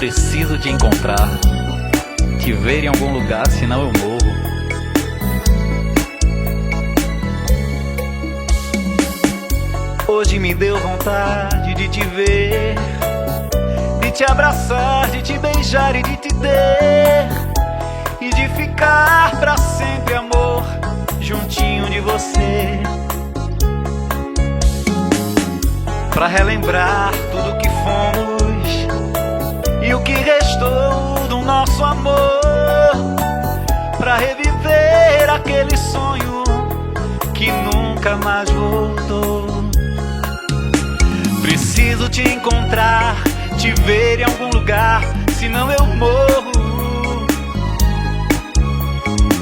preciso te encontrar, te ver em algum lugar, senão eu morro. Hoje me deu vontade de te ver, de te abraçar, de te beijar e de te ter, e de ficar pra sempre, amor, juntinho de você. Pra relembrar tudo que fomos e o que restou do nosso amor, pra reviver aquele sonho que nunca mais voltou. Preciso te encontrar, te ver em algum lugar, senão eu morro.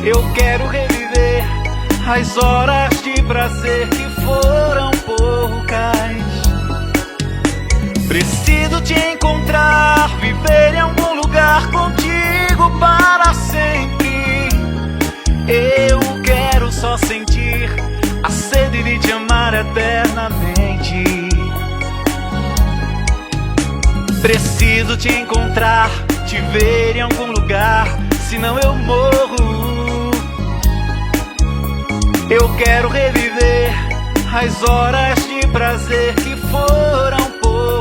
Eu quero reviver as horas de prazer que foram poucas. Preciso te encontrar, viver em algum lugar contigo para sempre. Eu quero só sentir a sede de te amar eternamente. Preciso te encontrar, te ver em algum lugar, senão eu morro. Eu quero reviver as horas de prazer que foram poucas.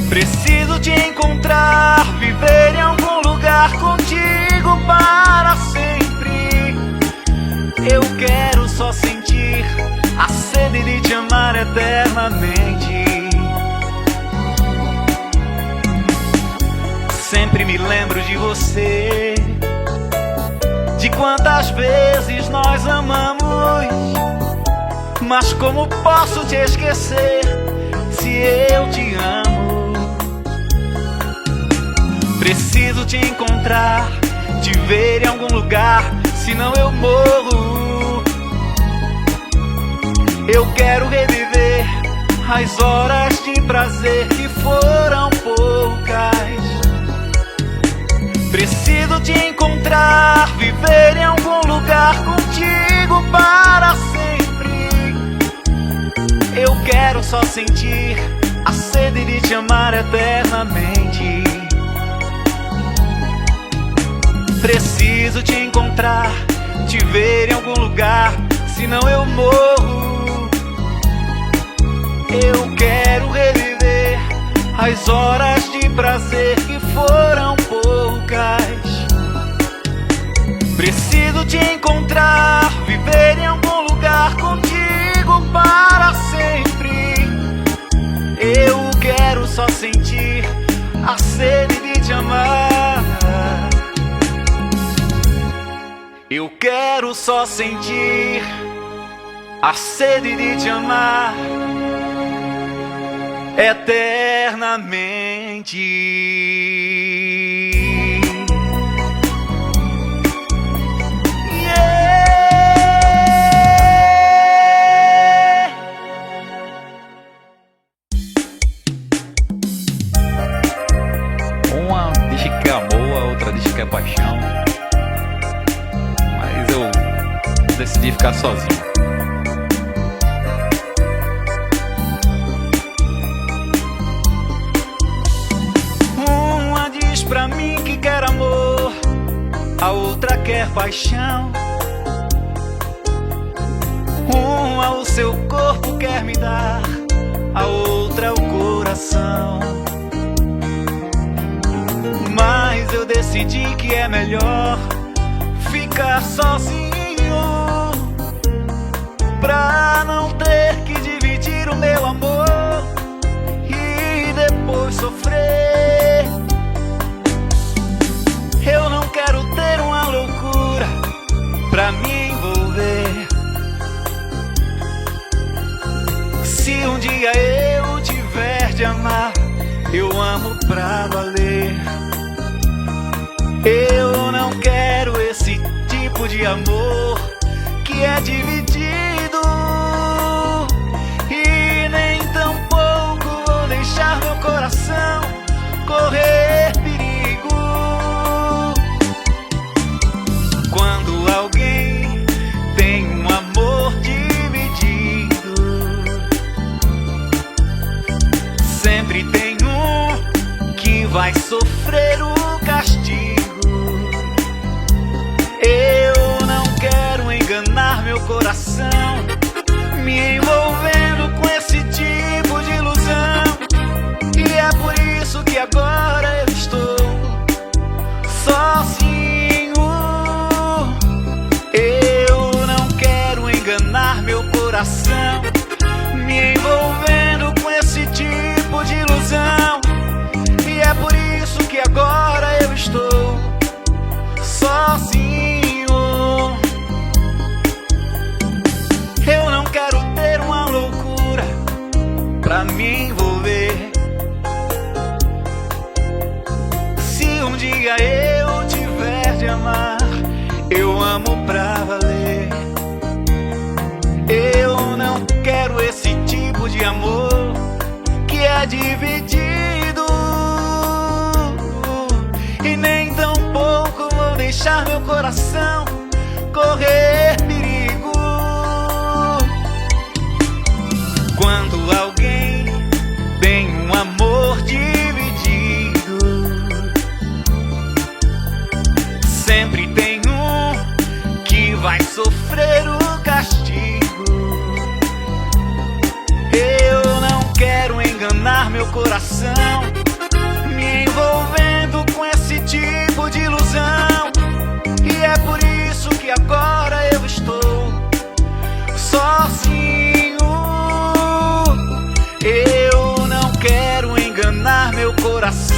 Preciso te encontrar, viver em algum lugar contigo para sempre. Eu quero só sentir a sede de te amar eternamente. Sempre me lembro de você, de quantas vezes nós amamos, mas como posso te esquecer se eu te amo? Preciso te encontrar, te ver em algum lugar, senão eu morro. Eu quero reviver as horas de prazer que foram poucas. Preciso te encontrar, viver em algum lugar contigo para sempre. Eu quero só sentir a sede de te amar eternamente. Preciso te encontrar, te ver em algum lugar, senão eu morro. Eu quero reviver as horas de prazer que foram poucas. Preciso te encontrar, viver em algum lugar contigo para sempre. Eu quero só sentir a sede de te amar. Eu quero só sentir a sede de te amar eternamente. Uma diz que é amor, a outra diz que é paixão, mas eu decidi ficar sozinho. Uma diz pra mim que quer amor, a outra quer paixão. Uma o seu corpo quer me dar, a outra o coração. Mas eu decidi que é melhor ficar sozinho, pra não ter que dividir o meu amor e depois sofrer. Eu não quero ter uma loucura pra me envolver. Se um dia eu tiver de amar, eu amo pra valer. Eu não quero esse tipo de amor que é dividido, e nem tampouco vou deixar meu coração correr perigo. Quando alguém tem um amor dividido, sempre tem um vai sofrer o castigo. Eu não quero enganar meu coração, me envolvendo com esse tipo de ilusão. E é por isso que agora eu estou sozinho. Eu não quero enganar meu coração, me envolvendo com esse tipo de ilusão. E é por isso que agora eu estou sozinho. Eu não quero ter uma loucura pra me envolver. Se um dia eu tiver de amar, eu amo pra valer. Eu não quero esse tipo de amor que é dividido, e nem tão pouco vou deixar meu coração correr perigo. Quando alguém tem um amor dividido, sempre tem um que vai sofrer o castigo. Eu não quero enganar meu coração, me envolvendo com esse tipo de ilusão. E é por isso que agora eu estou sozinho. Eu não quero enganar meu coração,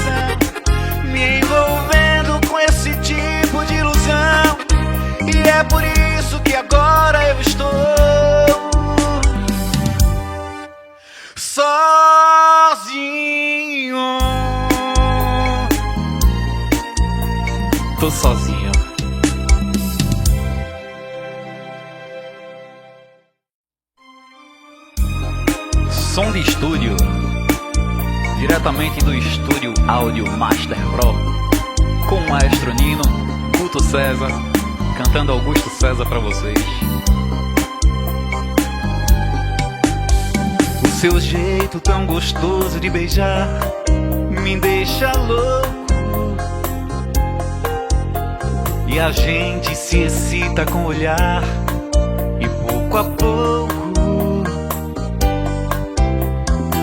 me envolvendo com esse tipo de ilusão. E é por isso que agora eu estou sozinho. Tô sozinho. Som de estúdio, diretamente do estúdio Áudio Master Pro, com o maestro Nino, Guto César, cantando Augusto César pra vocês. O seu jeito tão gostoso de beijar me deixa louco, e a gente se excita com o olhar, e pouco a pouco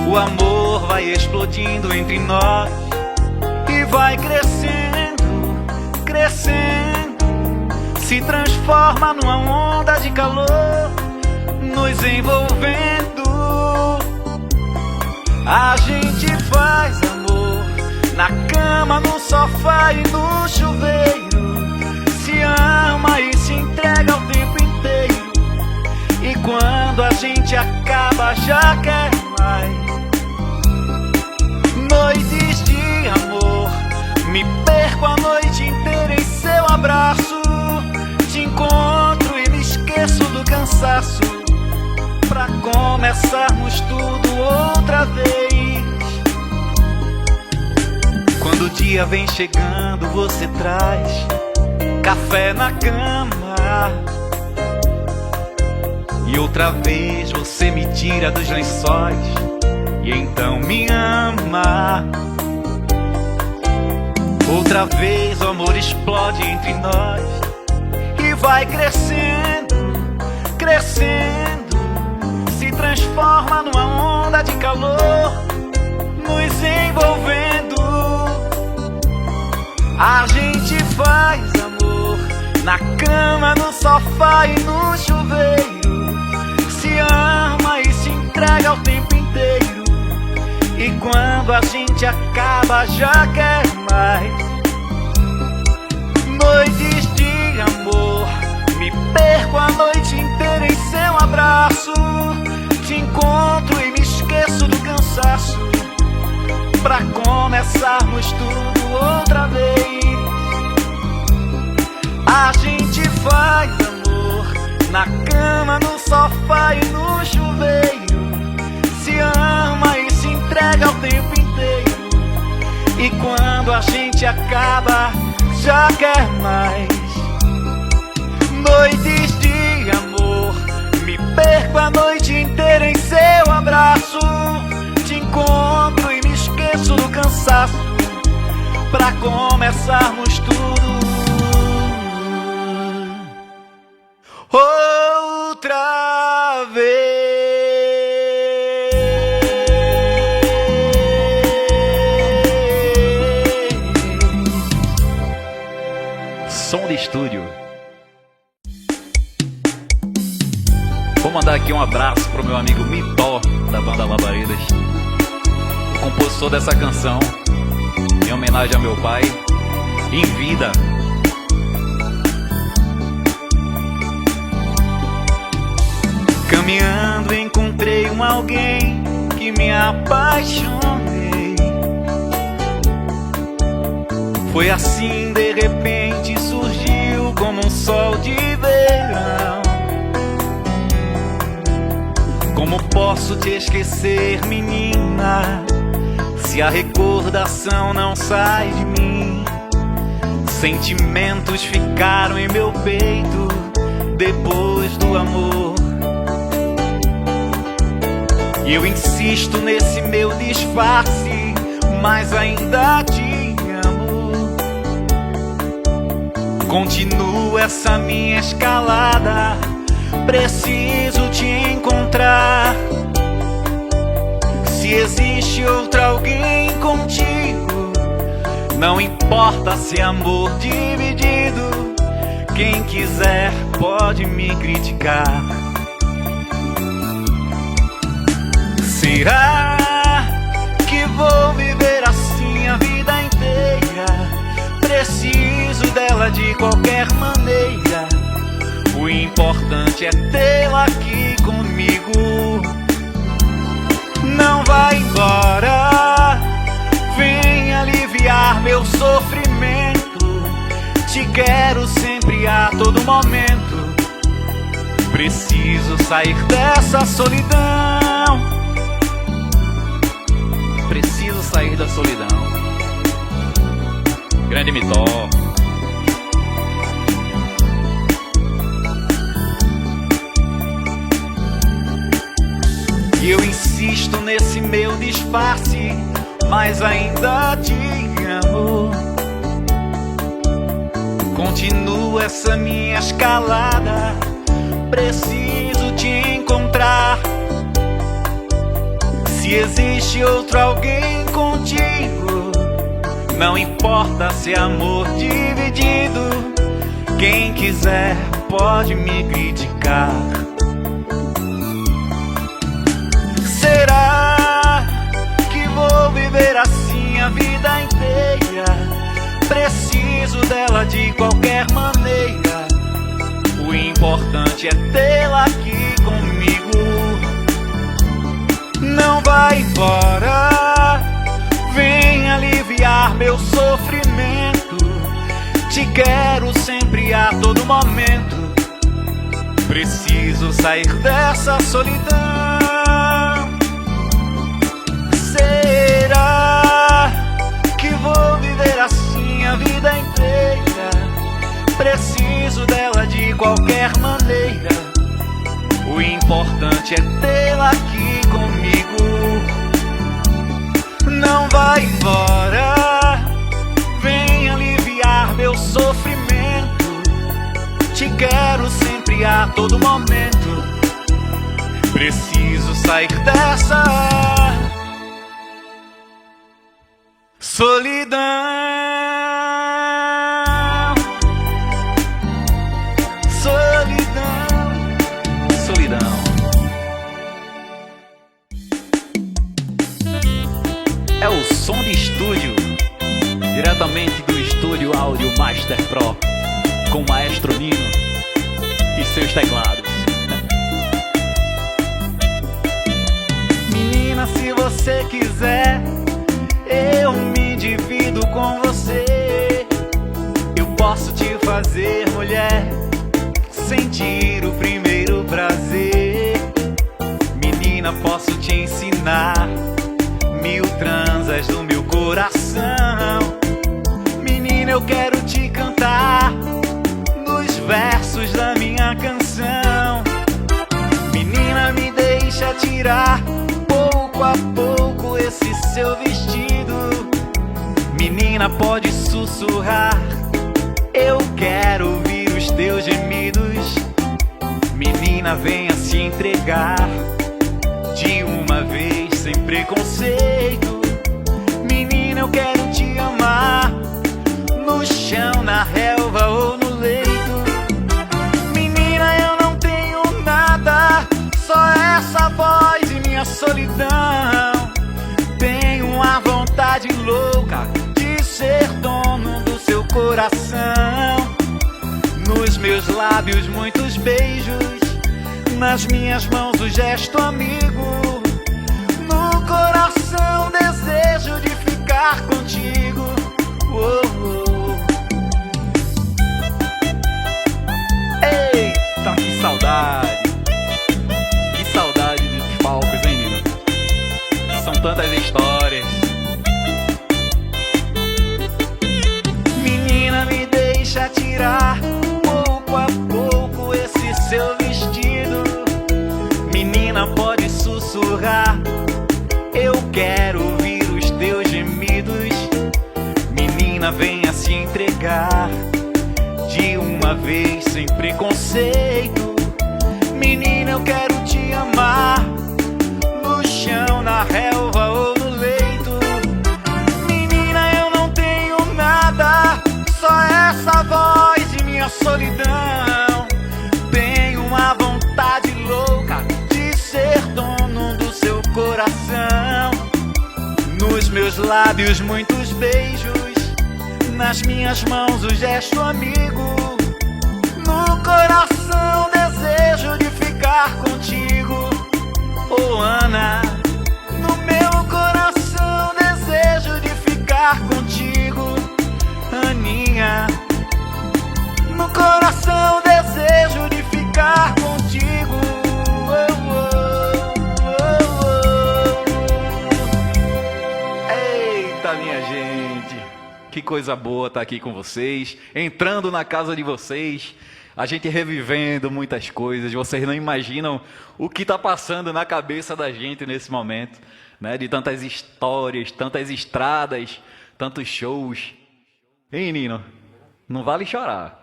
o amor vai explodindo entre nós e vai crescendo, crescendo, se transforma numa onda de calor, nos envolvendo. A gente faz amor na cama, no sofá e no chuveiro, se ama e se entrega o tempo inteiro. E quando a gente acaba já quer mais. Noites de amor, me perco a noite inteira em seu abraço. Te encontro e me esqueço do cansaço, pra começarmos tudo outra vez. Quando o dia vem chegando, você traz café na cama, e outra vez você me tira dos lençóis e então me ama. Outra vez o amor explode entre nós e vai crescendo, crescendo, se transforma numa onda de calor, nos envolvendo. A gente faz amor na cama, no sofá e no chuveiro, se ama e se entrega o tempo inteiro. E quando a gente acaba já quer mais. Noites de amor, me perco a noite inteira em seu abraço. Te encontro e me esqueço do cansaço, pra começarmos tudo outra vez. A gente faz amor na cama, no sofá e no chuveiro, se ama e se entrega o tempo inteiro. E quando a gente acaba já quer mais. Noites de amor, me perco a noite inteira em seu abraço. Te encontro e me esqueço do cansaço, pra começarmos tudo outra vez. Som de estúdio. Vou mandar aqui um abraço pro meu amigo Mitó, da banda Labaredas, o compositor dessa canção, em homenagem ao meu pai, em vida. Caminhando encontrei alguém que me apaixonei. Foi assim, de repente surgiu como um sol de verão. Como posso te esquecer, menina, se a recordação não sai de mim? Sentimentos ficaram em meu peito depois do amor. E eu insisto nesse meu disfarce, mas ainda te amo. Continuo essa minha escalada, preciso te encontrar. Se existe outro alguém contigo, não importa se é amor dividido. Quem quiser pode me criticar. Será que vou viver assim a vida inteira? Preciso dela de qualquer maneira. O importante é tê-la aqui comigo. Não vai embora, vem aliviar meu sofrimento. Te quero sempre a todo momento. Preciso sair dessa solidão. Preciso sair da solidão. Grande Mitó. E eu insisto nesse meu disfarce, mas ainda te amo. Continuo essa minha escalada, preciso te encontrar. Se existe outro alguém contigo, não importa se é amor dividido. Quem quiser pode me criticar. Será que vou viver assim a vida inteira? Preciso dela de qualquer maneira. O importante é tê-la aqui comigo. Não vai embora, vem aliviar meu sofrimento. Te quero sempre a todo momento. Preciso sair dessa solidão. Será que vou viver assim a vida inteira? Preciso dela de qualquer maneira. O importante é tê-la aqui comigo. Não vai embora, vem aliviar meu sofrimento. Te quero sempre a todo momento. Preciso sair dessa solidão. É o som de estúdio, diretamente do estúdio Áudio Master Pro, com o Maestro Nino e seus teclados. Menina, se você quiser, eu me divido com você. Eu posso te fazer mulher, sentir o primeiro prazer. Menina, posso te ensinar 1000 transas do meu coração. Menina, eu quero te cantar nos versos da minha canção. Menina, me deixa tirar pouco a pouco esse seu vestido. Menina, pode sussurrar, eu quero ouvir os teus gemidos. Menina, venha se entregar de uma vez, sem preconceito. Menina, eu quero te amar, no chão, na relva ou no leito. Menina, eu não tenho nada, só essa voz e minha solidão. Tenho uma vontade louca de ser dono do seu coração. Nos meus lábios muitos beijos, nas minhas mãos o gesto amigo. No coração desejo de ficar contigo. Eita, que saudade! Que saudade dos palcos, hein, Nino? São tantas histórias. Menina, me deixa tirar pouco a pouco esse seu vestido. Menina, pode sussurrar, eu quero ouvir os teus gemidos. Menina, venha se entregar de uma vez, sem preconceito. Menina, eu quero te amar, no chão, na relva ou no leito. Menina, eu não tenho nada, só essa voz e minha solidão. Tenho uma vontade louca de ser dono do seu coração. Nos meus lábios muitos beijos, nas minhas mãos o gesto amigo. No coração desejo de ficar contigo. Oh, Ana, no meu coração desejo de ficar contigo. Aninha, no coração desejo de ficar contigo. Eita, minha gente, que coisa boa estar aqui com vocês, entrando na casa de vocês, a gente revivendo muitas coisas. Vocês não imaginam o que está passando na cabeça da gente nesse momento, né? De tantas histórias, tantas estradas, tantos shows. Hein, Nino? Não vale chorar.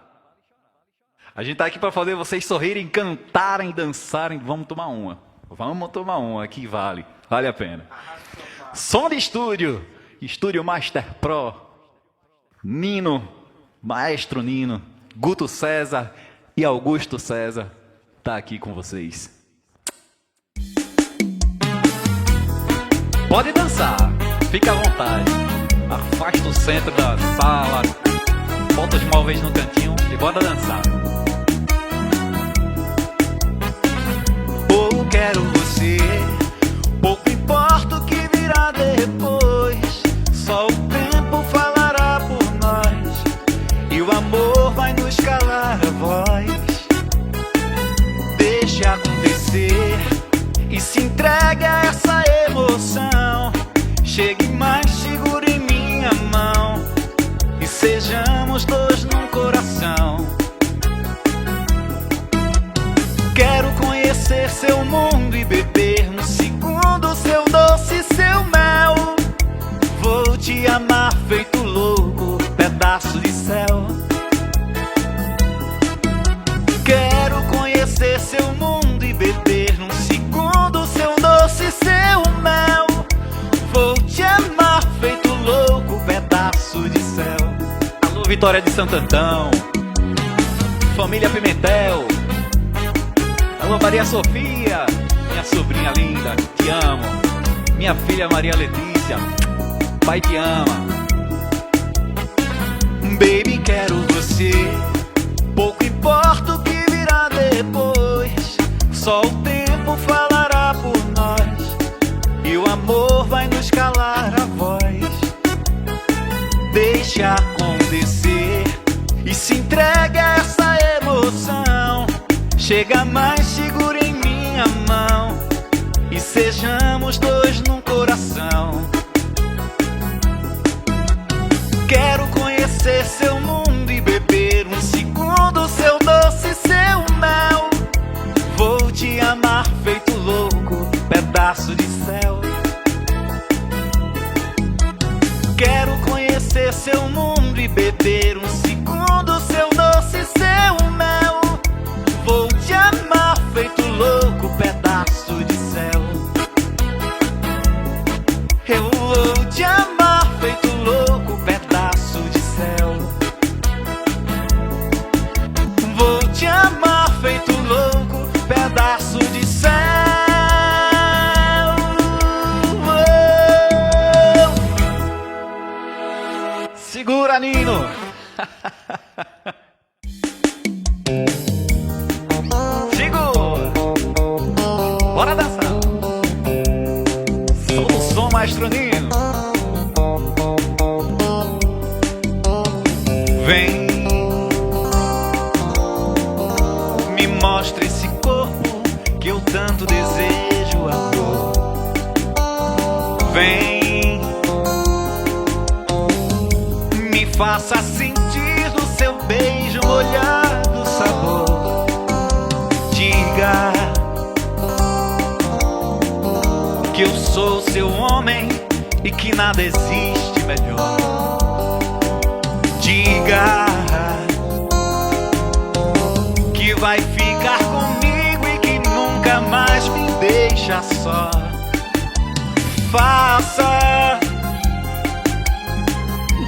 A gente está aqui para fazer vocês sorrirem, cantarem, dançarem. Vamos tomar uma. Vamos tomar uma, que vale a pena. Som de estúdio, Estúdio Master Pro. Nino, Maestro Nino, Guto César e Augusto César tá aqui com vocês. Pode dançar, fica à vontade. Afasta o centro da sala, bota os móveis no cantinho e bora dançar. Ou quero você, pouco importa o que virá depois. Só o tempo falará por nós e o amor vai nos calar a voz. Deixe acontecer e se entregue a essa emoção. Chegue mais, segure em minha mão e sejamos dois num coração. Quero conhecer seu mundo e beber no segundo seu doce, seu mel. Vou te amar feito louco, pedaço de céu. Quero conhecer seu mundo e beber num segundo seu doce, seu mel. Vou te amar feito louco, pedaço de céu. Alô, Vitória de Santo Antão, família Pimentel. Alô, Maria Sofia, minha sobrinha linda, te amo. Minha filha Maria Letícia, pai te ama. Baby, quero você, pouco importa o que virá depois. Só o tempo falará por nós e o amor vai nos calar a voz. Deixe acontecer e se entregue a essa emoção. Chega mais, segura em minha mão e sejamos dois num coração. Quero conhecer seu mundo e beber um segundo seu doce, seu mel. Vou te amar feito louco, pedaço de céu. Quero conhecer e beber um segundo seu doce, seu mel. Vou te amar feito louco, pedaço de céu. Eu vou te amar feito louco, pedaço de céu. Vou te amar feito louco, pedaço de céu. Segura, Nino. Segura. Bora dançar. Solta o som, maestro Nino. Vem, me mostra esse corpo que eu tanto desejo, amor. Vem, me faça sentir no seu beijo molhado sabor. Diga que eu sou seu homem e que nada existe melhor. Diga que vai ficar comigo e que nunca mais me deixa só. Faça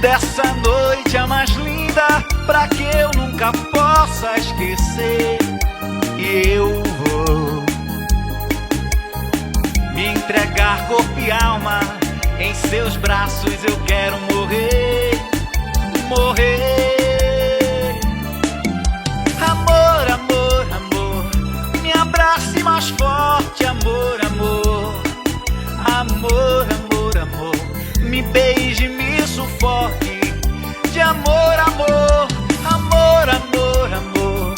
dessa noite a mais linda, pra que eu nunca possa esquecer. E eu vou me entregar corpo e alma, em seus braços eu quero morrer, morrer. Amor, amor, amor, me abrace mais forte, amor, amor. Amor, amor, amor, me beije, me sufoque. De amor, amor, amor, amor, amor,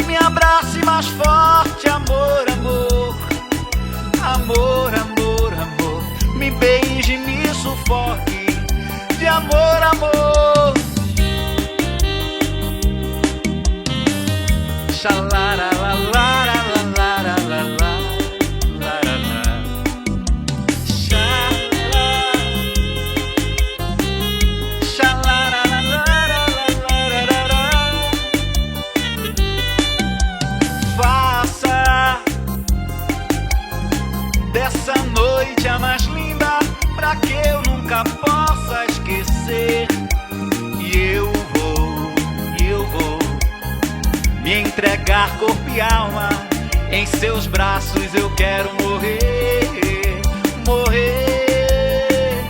me abrace mais forte, amor, amor. Amor, amor, amor, me beije, me sufoque. De amor, amor. Xalara, la, la, la, la, la, la, la, la, la, la. Xalara, la, la, la, la, la, la, la. Faça dessa noite a mais linda, pra que eu nunca possa esquecer. E eu vou me entregar corpo e alma, em seus braços eu quero morrer, morrer.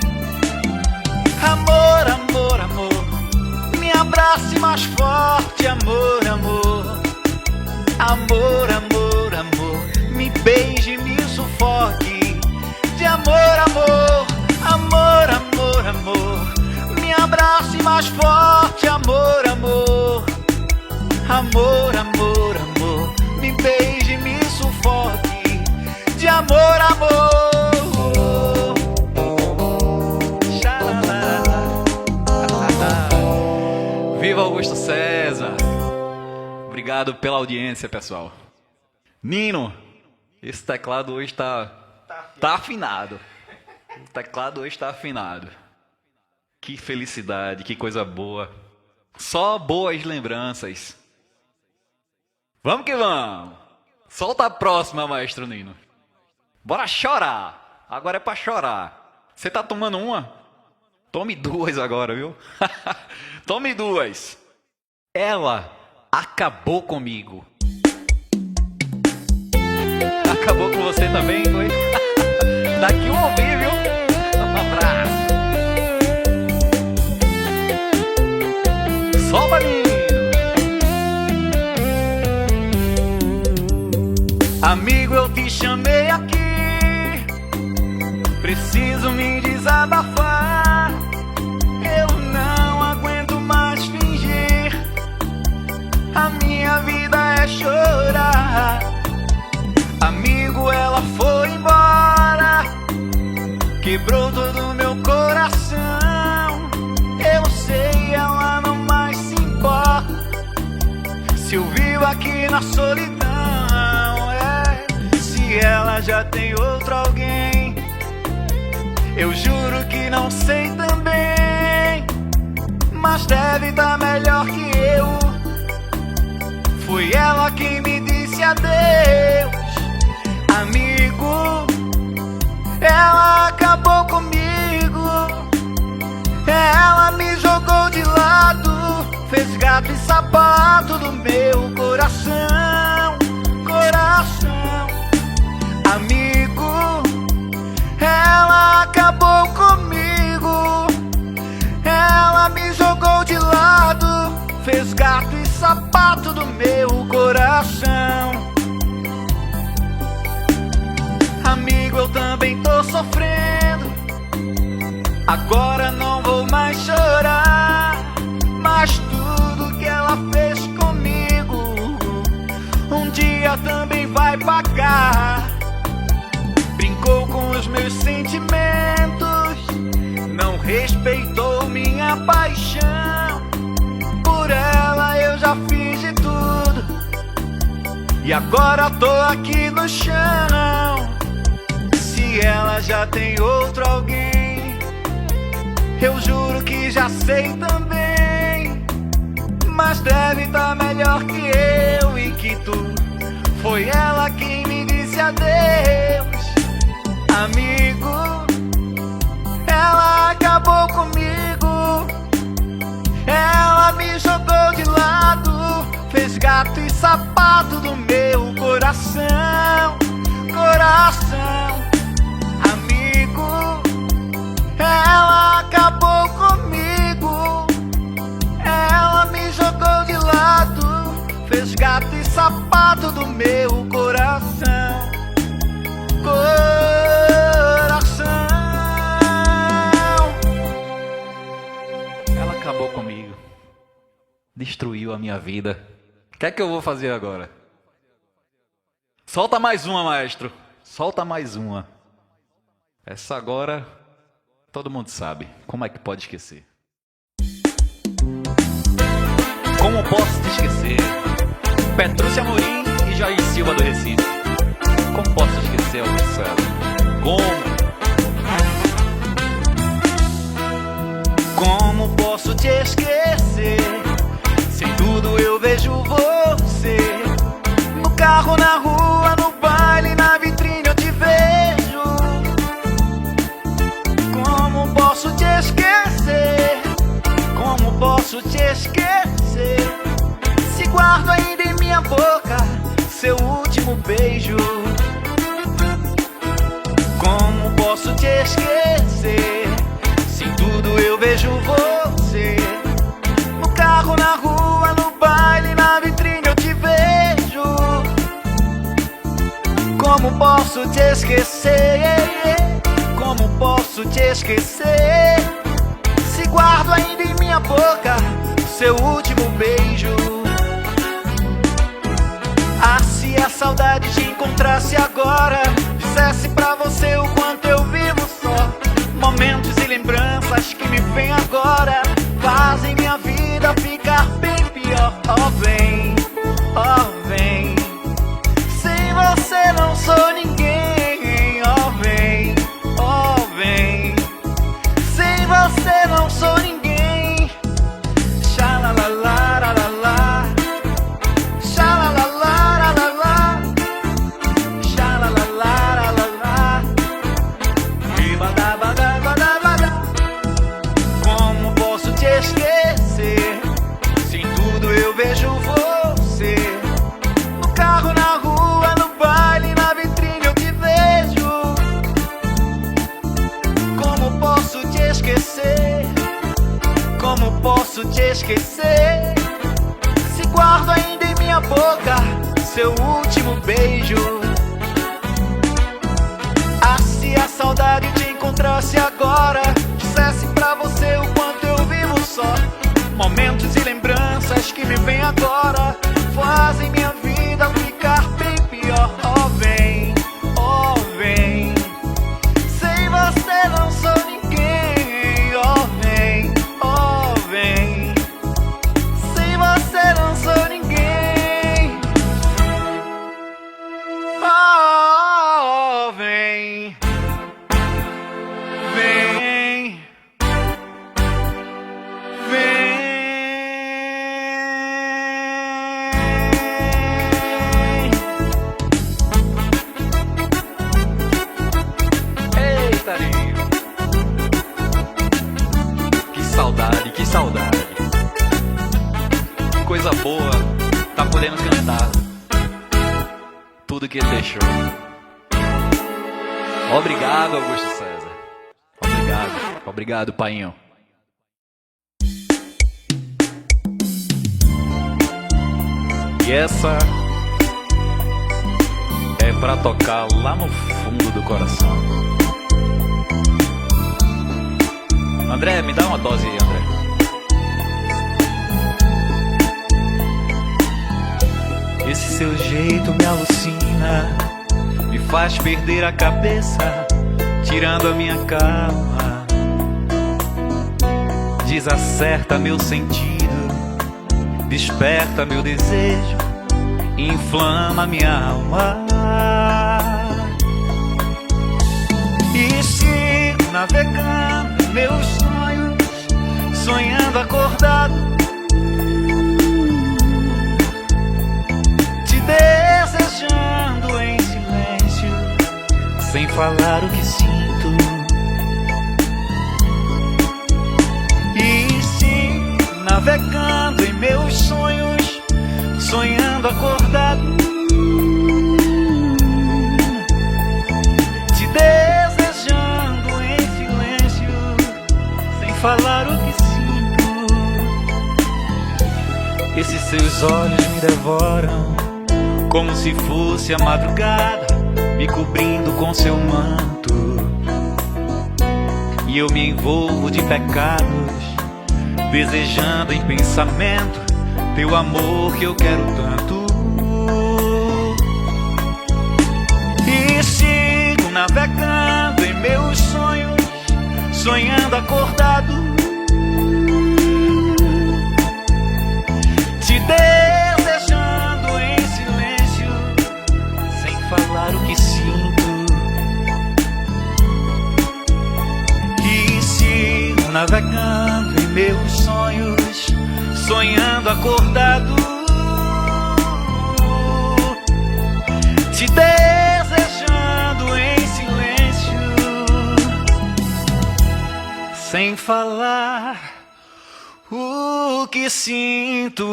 Amor, amor, amor, me abrace mais forte, amor, amor. Amor, amor, amor, me beije, me sufoque. De amor, amor, amor, amor, amor, me abrace mais forte, amor, amor. Amor, amor, amor, me beije, me sufoque. De amor, amor. Xalala. Viva Augusto César. Obrigado pela audiência, pessoal. Nino, esse teclado hoje tá afinado. O teclado hoje tá afinado. Que felicidade, que coisa boa. Só boas lembranças. Vamos que vamos. Solta a próxima, maestro Nino. Bora chorar. Agora é pra chorar. Você tá tomando uma? Tome duas agora, viu? Tome duas. Ela acabou comigo. Acabou com você também, foi? Daqui eu ouvi, viu? Um abraço. Solta, menino. Amigo, eu te chamei aqui, preciso me desabafar. Eu não aguento mais fingir, a minha vida é chorar. Amigo, ela foi embora, quebrou todo o meu coração. Eu sei, ela não mais se importa, se eu vivo aqui na solidão. Se ela já tem outro alguém, eu juro que não sei também, mas deve deve tá melhor que eu. Foi ela quem me disse adeus, amigo. Ela acabou comigo. Ela me jogou de lado, fez gato e sapato do meu coração, coração. Amigo, ela acabou comigo. Ela me jogou de lado, fez gato e sapato do meu coração. Amigo, eu também tô sofrendo. Agora não vou mais chorar, mas tudo que ela fez comigo um dia também vai pagar. Brincou com os meus sentimentos, não respeitou minha paixão. Por ela eu já fiz de tudo e agora tô aqui no chão. Se ela já tem outro alguém, eu juro que já sei também, mas deve tá melhor que eu e que tu. Foi ela quem me disse adeus, amigo. Ela acabou comigo. Ela me jogou de lado, fez gato e sapato do meu coração, coração. Amigo, ela acabou comigo. Ela me jogou de lado, fez gato e sapato do meu coração, coração. Ela acabou comigo, destruiu a minha vida. O que é que eu vou fazer agora? Solta mais uma, maestro. Solta mais uma. Essa agora todo mundo sabe. Como é que pode esquecer? Como posso te esquecer? Petrúcia Amorim e Jair Silva do Recife. Como posso esquecer, Marcelo? Como posso te esquecer? Sem tudo eu vejo você. No carro, na rua, no baile, na vitrine eu te vejo. Como posso te esquecer? Como posso te esquecer? Se guardo ainda em minha boca seu último beijo. Como posso te esquecer? Se em tudo eu vejo você. No carro, na rua, no baile, na vitrine eu te vejo. Como posso te esquecer? Como posso te esquecer? Se guardo ainda em minha boca seu último beijo. Ah, se a saudade te encontrasse agora, dissesse pra você o quanto eu vivo só. Momentos e lembranças que me vêm agora fazem minha vida ficar bem pior. Oh, vem, oh, vem. Sem você não sou ninguém. Oh, vem, oh, vem. Sem você não sou ninguém. Xalalalá, xalalalá, xalalalá. Como posso te esquecer? Se em tudo eu vejo você. No carro, na rua, no baile, na vitrine eu te vejo. Como posso te esquecer? Como posso te esquecer? Se guardo ainda em minha boca seu último beijo. Ah, se a saudade te encontrasse agora, dissesse pra você o quanto eu vivo só. Momentos e lembranças que me vêm agora fazem minha vida ficar bem pior. Oh, vem, oh, vem. Sem você não sou ninguém. Oh, vem, oh, vem. Sem você não sou ninguém. Oh, vem, vem, vem. saudade. Coisa boa, tá podendo cantar tudo que ele deixou. Obrigado, Augusto César. Obrigado, painho. E essa é pra tocar lá no fundo do coração. André, me dá uma dose aí, André. Esse seu jeito me alucina, me faz perder a cabeça, tirando a minha calma, desacerta meu sentido, desperta meu desejo, inflama minha alma. E sigo navegando em meus sonhos, sonhando acordado, te desejando em silêncio, sem falar o que sinto. E sigo navegando em meus sonhos, sonhando acordado, te desejando em silêncio, sem falar o que sinto. Esses seus olhos me devoram, como se fosse a madrugada, me cobrindo com seu manto, e eu me envolvo de pecados, desejando em pensamento teu amor que eu quero tanto. E sigo navegando em meus sonhos, sonhando acordado, te desejando em silêncio, sem falar o que sinto. E sigo navegando em meus sonhos, sonhando acordado, te desejando em silêncio, sem falar o que sinto.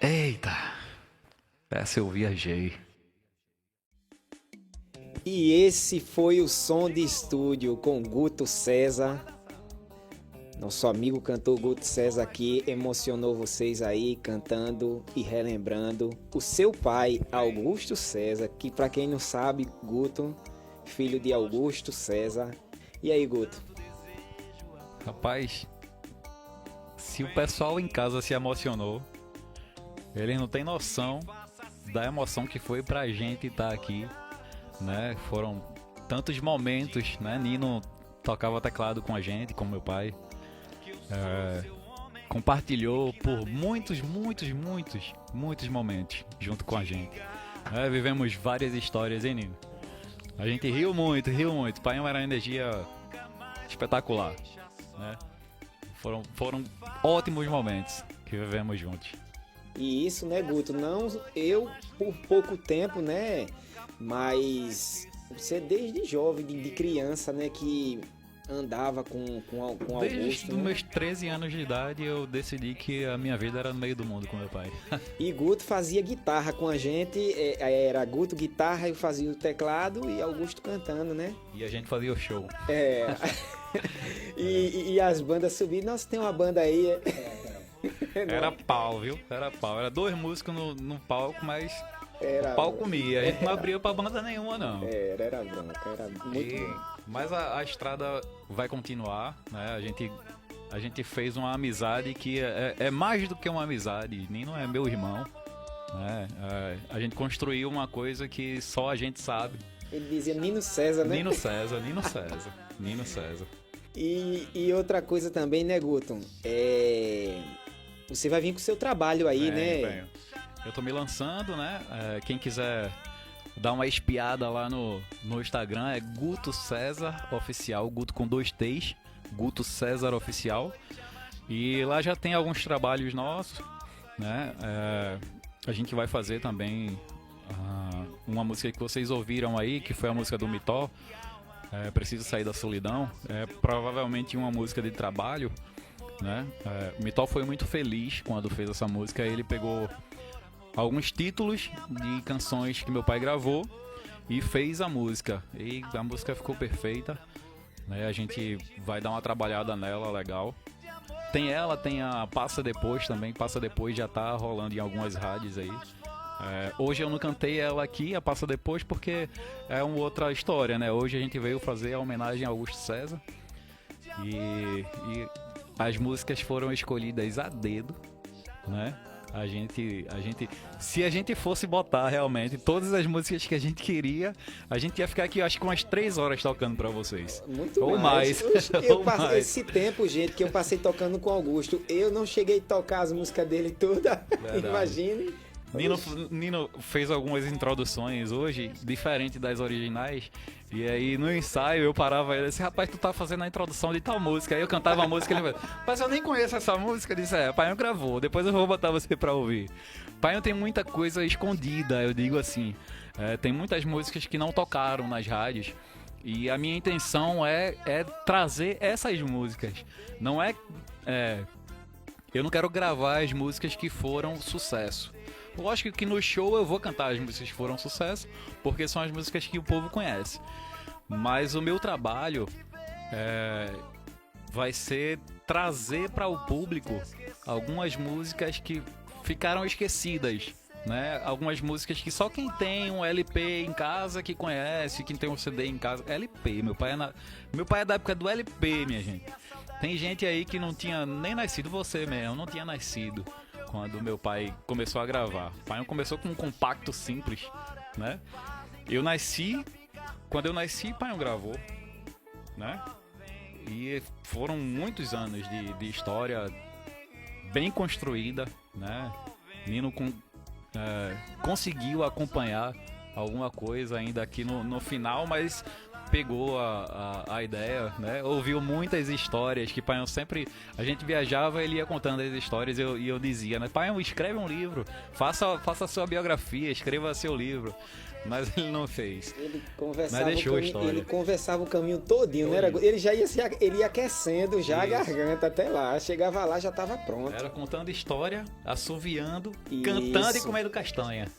Eita, essa eu viajei. E esse foi o som de estúdio com Guto César. Nosso amigo cantor Guto César aqui emocionou vocês aí cantando e relembrando o seu pai, Augusto César, que para quem não sabe, Guto, filho de Augusto César. E aí, Guto? Rapaz, se o pessoal em casa se emocionou, eles não têm noção da emoção que foi pra gente estar aqui, né? Foram tantos momentos, né? Nino tocava teclado com a gente, com meu pai, compartilhou por muitos momentos junto com a gente. Vivemos várias histórias, hein, Nino? A gente riu muito. O pai era uma energia espetacular, né? Foram ótimos momentos que vivemos juntos. E isso, né, Guto? Não eu por pouco tempo, né? Mas você desde jovem, de criança, né? Que andava com Augusto. Desde os meus 13 anos de idade eu decidi que a minha vida era no meio do mundo com meu pai. E Guto fazia guitarra com a gente. Era Guto guitarra, eu fazia o teclado e Augusto cantando, né? E a gente fazia o show. E as bandas subiam. Nossa, tem uma banda aí. Era pau, viu? Era pau. Era 2 músicos no palco, mas o pau comia. A gente não abria pra banda nenhuma, não. Era bronca, era muito bom. Mas a estrada vai continuar, né? A gente fez uma amizade que é mais do que uma amizade. Nino é meu irmão, né? A gente construiu uma coisa que só a gente sabe. Ele dizia Nino César, né? Nino César. E outra coisa também, né, Guto? Você vai vir com o seu trabalho aí, né? Eu tô me lançando, né? Quem quiser dar uma espiada lá no Instagram é Guto César Oficial, Guto com 2 T's, Guto César Oficial. E lá já tem alguns trabalhos nossos, né? a gente vai fazer também uma música que vocês ouviram aí, que foi a música do Mitó, Preciso Sair da Solidão. É provavelmente uma música de trabalho, né? O Mitó foi muito feliz quando fez essa música. Ele pegou alguns títulos de canções que meu pai gravou e fez a música. E a música ficou perfeita, né? A gente vai dar uma trabalhada nela legal. Tem a Passa Depois também. Passa Depois já tá rolando em algumas rádios aí. Hoje eu não cantei ela aqui, a Passa Depois, porque é uma outra história, né? Hoje a gente veio fazer a homenagem a Augusto César. E as músicas foram escolhidas a dedo, né? Se a gente fosse botar realmente todas as músicas que a gente queria, a gente ia ficar aqui, acho que umas 3 horas tocando pra vocês. Muito ou mais. Eu passei esse tempo, gente, que eu passei tocando com o Augusto. Eu não cheguei a tocar as músicas dele todas. Imagine. Nino fez algumas introduções hoje, diferente das originais. E aí no ensaio eu parava e disse: rapaz, tu tá fazendo a introdução de tal música. Aí eu cantava a música e ele falou: mas eu nem conheço essa música. Eu disse: Paião gravou, depois eu vou botar você pra ouvir. Paião tem muita coisa escondida, eu digo assim. Tem muitas músicas que não tocaram nas rádios. E a minha intenção é trazer essas músicas. Não eu não quero gravar as músicas que foram sucesso. Lógico que no show eu vou cantar as músicas que foram sucesso, porque são as músicas que o povo conhece. Mas o meu trabalho vai ser trazer para o público algumas músicas que ficaram esquecidas, né? Algumas músicas que só quem tem um LP em casa que conhece, quem tem um CD em casa. LP, meu pai é da época do LP, minha gente. Tem gente aí que não tinha nem nascido, você mesmo, não tinha nascido quando meu pai começou a gravar. O pai começou com um compacto simples, né? Quando eu nasci, pai gravou, né? E foram muitos anos de história bem construída, né? Nino conseguiu acompanhar alguma coisa ainda aqui no final, mas pegou a ideia, né? Ouviu muitas histórias que Paião sempre... A gente viajava, ele ia contando as histórias e eu dizia, né? Paião, escreve um livro, faça a sua biografia, escreva seu livro. Mas ele não fez. Ele conversava o caminho todinho, né? Ele ia aquecendo já a garganta até lá. Chegava lá, já estava pronto. Era contando história, assoviando, cantando e comendo castanha.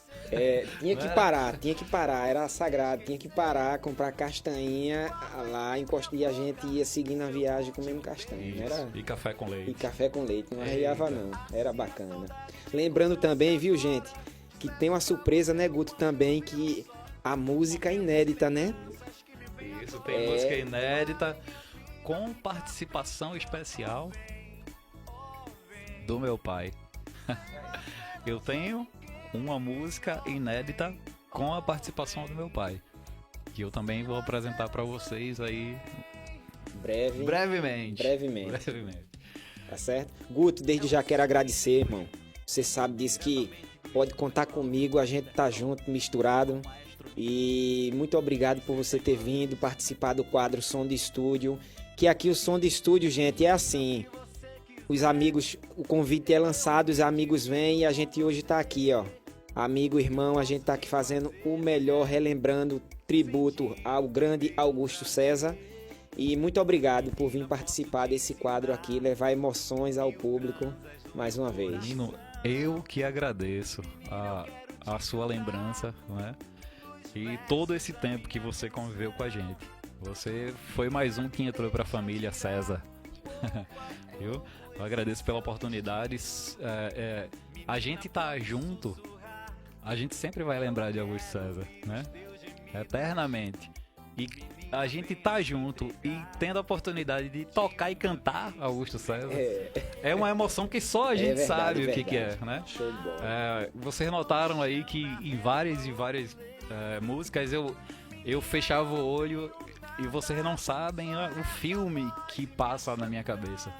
Tinha que parar, era sagrado, tinha que parar, comprar castanha lá, e a gente ia seguindo a viagem comendo castanha. E café com leite. E café com leite, não arreava não, era bacana. Lembrando também, viu, gente, que tem uma surpresa, né, Guto, também, que a música é inédita, né? Isso, tem música inédita com participação especial do meu pai. Eu tenho uma música inédita com a participação do meu pai, que eu também vou apresentar para vocês aí brevemente. Tá certo? Guto, desde já quero agradecer, irmão. Você sabe disso, que pode contar comigo, a gente tá junto, misturado. E muito obrigado por você ter vindo participar do quadro Som de Estúdio. Que aqui o Som de Estúdio, gente, é assim: os amigos, o convite é lançado, os amigos vêm e a gente hoje tá aqui, ó. Amigo, irmão, a gente tá aqui fazendo o melhor, relembrando tributo ao grande Augusto César. E muito obrigado por vir participar desse quadro aqui, levar emoções ao público mais uma vez. Nino, eu que agradeço a sua lembrança, né? E todo esse tempo que você conviveu com a gente. Você foi mais um que entrou pra família César. Eu agradeço pela oportunidade. A gente tá junto, a gente sempre vai lembrar de Augusto César, né? Eternamente. E a gente tá junto e tendo a oportunidade de tocar e cantar Augusto César é uma emoção que só a gente sabe o que é, né? Show de bola. Vocês notaram aí que em várias músicas eu fechava o olho e vocês não sabem o filme que passa na minha cabeça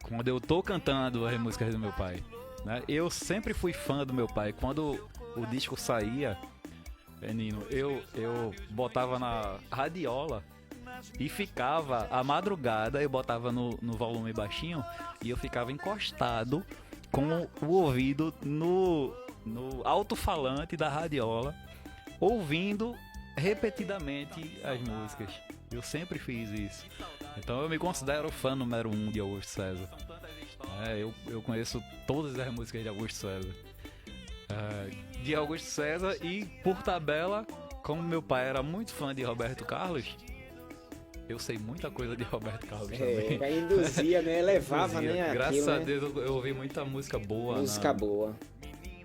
quando eu tô cantando as músicas do meu pai, né? Eu sempre fui fã do meu pai. Quando o disco saía, Nino, eu botava na radiola e ficava a madrugada, eu botava no volume baixinho e eu ficava encostado com o ouvido no alto-falante da radiola, ouvindo repetidamente as músicas. Eu sempre fiz isso. Então eu me considero fã número 1 de Augusto César. Eu conheço todas as músicas de Augusto César. De Augusto César, e por tabela, como meu pai era muito fã de Roberto Carlos, eu sei muita coisa de Roberto Carlos também. Induzia, né? Levava, né? Graças a Deus eu ouvi muita música boa. Música boa.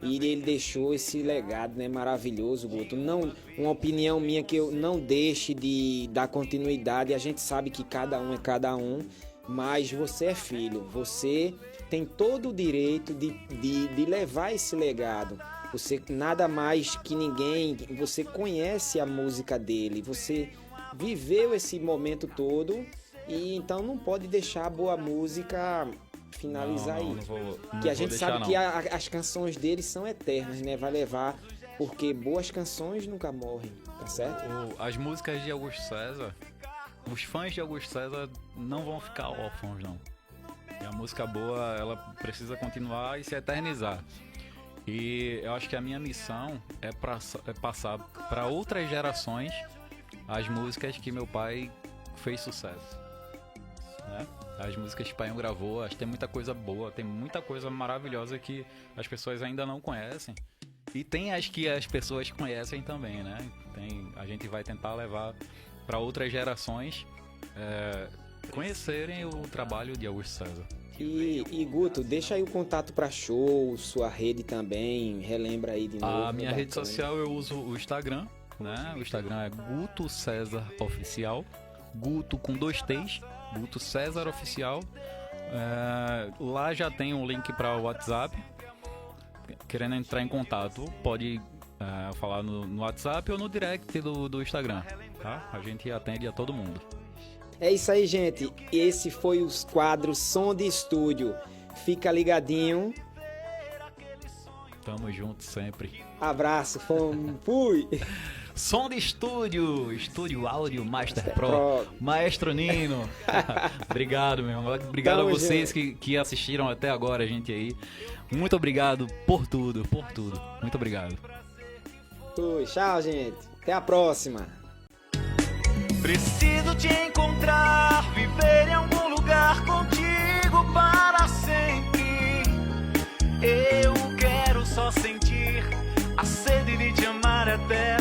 E ele deixou esse legado, né, maravilhoso, Guto. Não, uma opinião minha que eu não deixe de dar continuidade. A gente sabe que cada um é cada um, mas você é filho. Você tem todo o direito de levar esse legado. Você, nada mais que ninguém, você conhece a música dele, você viveu esse momento todo, e então não pode deixar a boa música finalizar aí. Que a gente sabe que as canções dele são eternas, né? Vai levar, porque boas canções nunca morrem, tá certo? As músicas de Augusto César, os fãs de Augusto César não vão ficar órfãos, não. E a música boa, ela precisa continuar e se eternizar. E eu acho que a minha missão é passar para outras gerações as músicas que meu pai fez sucesso, né? As músicas que o pai gravou, acho que tem muita coisa boa, tem muita coisa maravilhosa que as pessoas ainda não conhecem. E tem as que as pessoas conhecem também, né? A gente vai tentar levar para outras gerações conhecerem o trabalho de Augusto César. E Guto, deixa aí o contato para show, sua rede também, relembra aí de novo. A minha rede social, eu uso o Instagram, né? O Instagram é Guto César Oficial, Guto com 2 T's, Guto César Oficial. Lá já tem um link para o WhatsApp. Querendo entrar em contato, pode falar no WhatsApp ou no direct do Instagram, tá? A gente atende a todo mundo. É isso aí, gente. Esse foi os quadros Som de Estúdio. Fica ligadinho. Tamo junto sempre. Abraço, fui! Som de Estúdio, Estúdio Áudio Master Pro, Maestro Nino. Obrigado, meu irmão. Obrigado a vocês que assistiram até agora, gente aí. Muito obrigado por tudo. Muito obrigado. Tchau, gente. Até a próxima. Preciso te encontrar, viver em algum lugar contigo para sempre. Eu quero só sentir a sede de te amar até